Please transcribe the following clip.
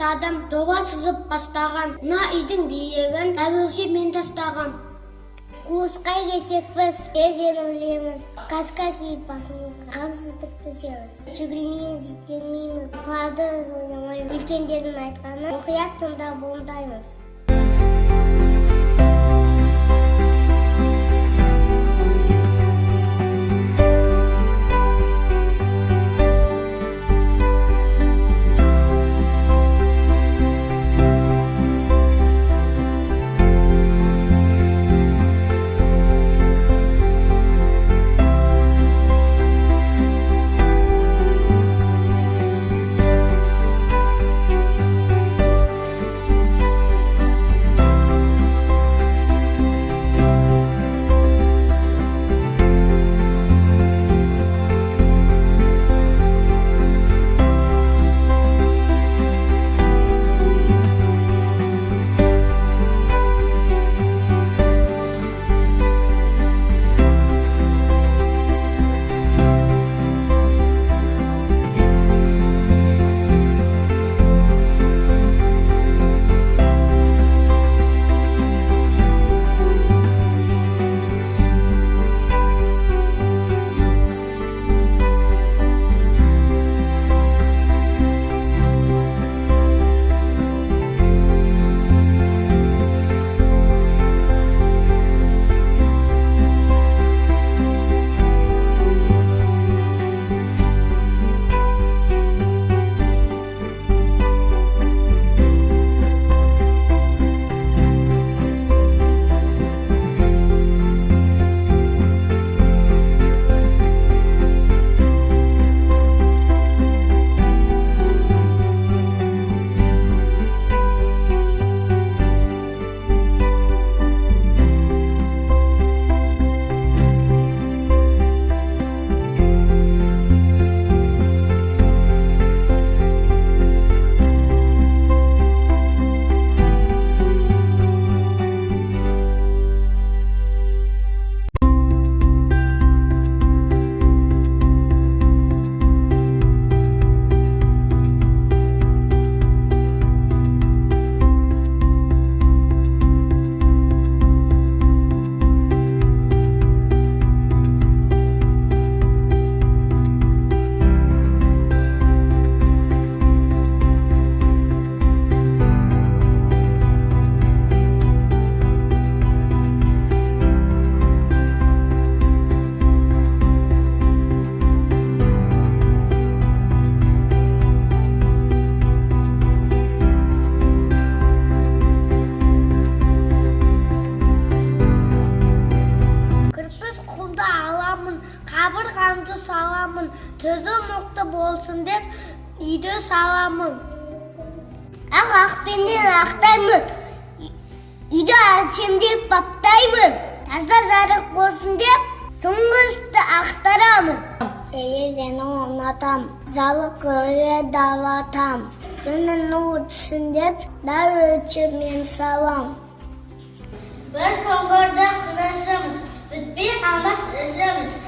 баштадым, жоба сызып баштаган. Мына үйдүн бийигин абыйсы мен таштагам. Кууска келсек біз ежені білеміз. Каска киіп басымызға қамсыздықты жеміз. Жүгірмейміз, иттемейміз, қуадырыз ойнамаймыз. Үлкендердің айтқаны мұқият тыңдап орындаймыз. Қабырғамды саламын, түзі мықты болсын деп үйді саламын. Ақпенен ақтаймын, үйді әсемдеп баптаймын. Таза жарық болсын деп соңғы үсті ақтарамын. Келелені орнатам, залы қыры даватам. Күнін өтсін деп дар өтшімен салам. Біз көңірді қырысымыз, бітпей қалмас ізіміз.